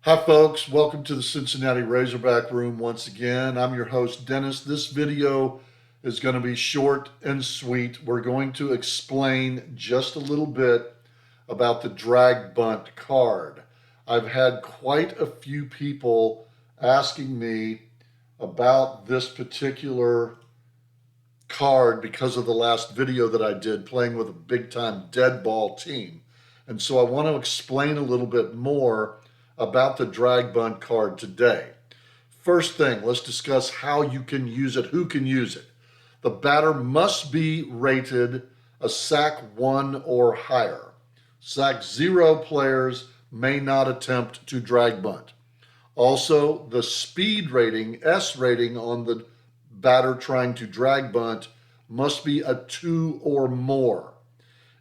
Hi folks, welcome to the Cincinnati Razorback Room once again. I'm your host Dennis. This video is going to be short and sweet. We're going to explain just a little bit about the Drag Bunt card. I've had quite a few people asking me about this particular card because of the last video that I did playing with a big time dead ball team. And so I want to explain a little bit more about the Drag Bunt card today. First thing, let's discuss how you can use it, who can use it. The batter must be rated a sack 1 or higher. Sack 0 players may not attempt to drag bunt. Also, the speed rating, S rating on the batter trying to drag bunt must be a 2 or more.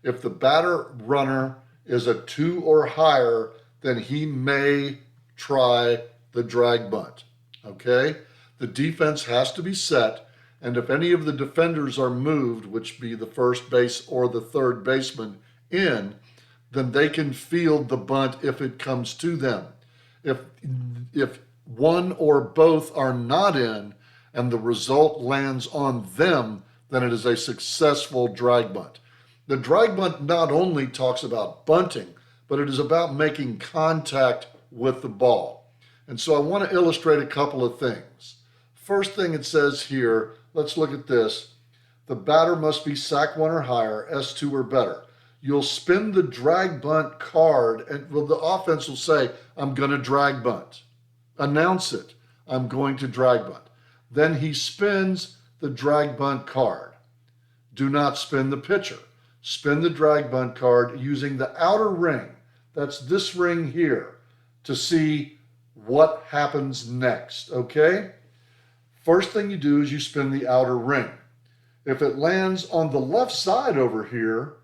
If the batter runner is a 2 or higher, then he may try the drag bunt, okay? The defense has to be set, and if any of the defenders are moved, which be the first base or the third baseman in, then they can field the bunt if it comes to them. If one or both are not in and the result lands on them, then it is a successful drag bunt. The drag bunt not only talks about bunting, but it is about making contact with the ball. And so I want to illustrate a couple of things. First thing it says here, let's look at this. The batter must be sack 1 or higher, S2 or better. You'll spin the drag bunt card, and well, the offense will say, I'm going to drag bunt. Announce it, I'm going to drag bunt. Then he spins the drag bunt card. Do not spin the pitcher. Spin the drag bunt card using the outer ring, that's this ring here, to see what happens next, okay? First thing you do is you spin the outer ring. If it lands on the left side over here,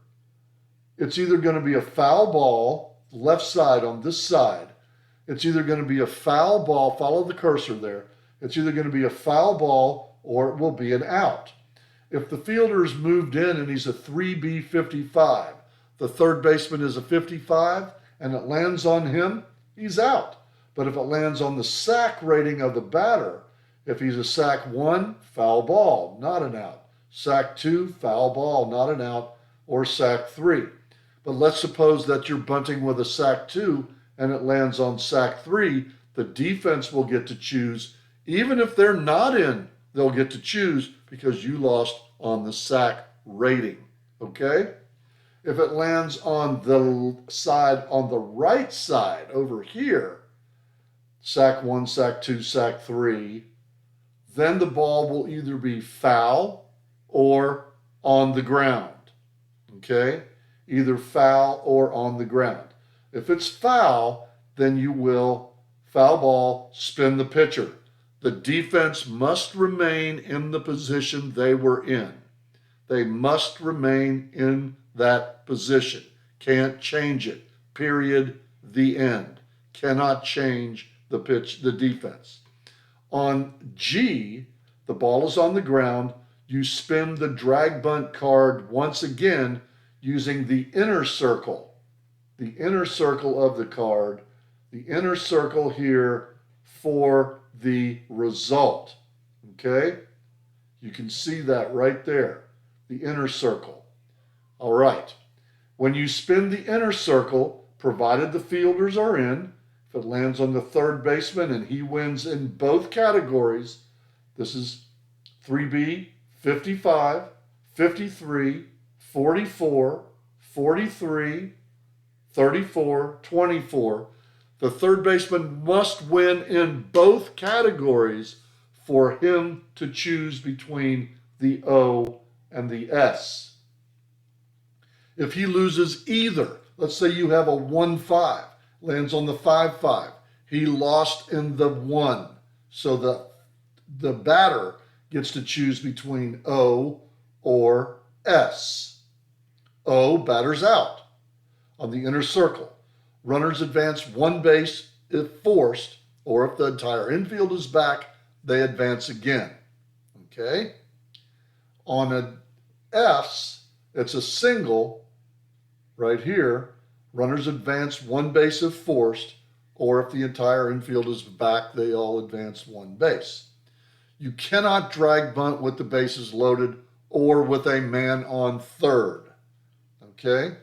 it's either going to be a foul ball, left side on this side. It's either going to be a foul ball, follow the cursor there. It's either going to be a foul ball or it will be an out. If the fielder is moved in and he's a 3B 55, the third baseman is a 55, and it lands on him, he's out. But if it lands on the sack rating of the batter, if he's a sack 1, foul ball, not an out. Sack 2, foul ball, not an out, or sack 3. But let's suppose that you're bunting with a sack 2 and it lands on sack 3, the defense will get to choose. Even if they're not in, they'll get to choose because you lost on the sack rating, okay? If it lands on the side, on the right side over here, sack 1, sack 2, sack 3, then the ball will either be foul or on the ground, okay? Either foul or on the ground. If it's foul, then you will, foul ball, spin the pitcher. The defense must remain in the position they were in. They must remain in that position. Can't change it. Period. The end. Cannot change the pitch, the defense. On G, the ball is on the ground. You spin the drag bunt card once again using the inner circle. The inner circle of the card. The inner circle here for the result, okay? You can see that right there, the inner circle. All right, when you spin the inner circle, provided the fielders are in, if it lands on the third baseman and he wins in both categories, this is 3B, 55, 53, 44, 43, 34, 24, the third baseman must win in both categories for him to choose between the O and the S. If he loses either, let's say you have a 1-5, lands on the 5-5, he lost in the 1. So the batter gets to choose between O or S. O, batter's out on the inner circle. Runners advance 1 base if forced, or if the entire infield is back, they advance again. Okay? On an S, it's a single right here. Runners advance 1 base if forced, or if the entire infield is back, they all advance one base. You cannot drag bunt with the bases loaded or with a man on third. Okay?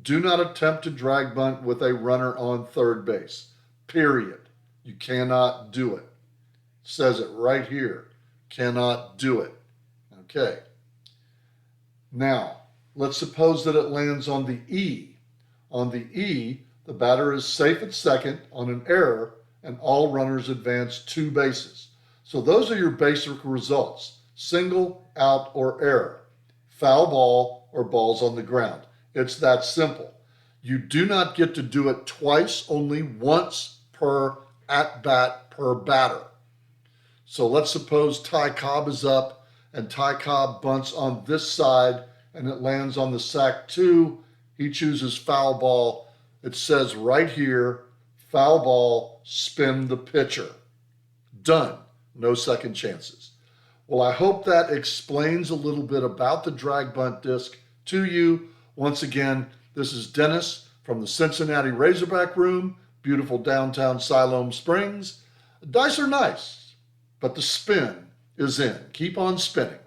Do not attempt to drag bunt with a runner on third base. Period. You cannot do it. Says it right here. Cannot do it. Okay. Now, let's suppose that it lands on the E. On the E, the batter is safe at second on an error, and all runners advance 2 bases. So those are your basic results: single, out, or error, foul ball, or balls on the ground. It's that simple. You do not get to do it twice, only once per at-bat per batter. So let's suppose Ty Cobb is up, and Ty Cobb bunts on this side, and it lands on the sack 2. He chooses foul ball. It says right here, foul ball, spin the pitcher. Done. No second chances. Well, I hope that explains a little bit about the drag bunt disc to you. Once again, this is Dennis from the Cincinnati Razorback Room, beautiful downtown Siloam Springs. Dice are nice, but the spin is in. Keep on spinning.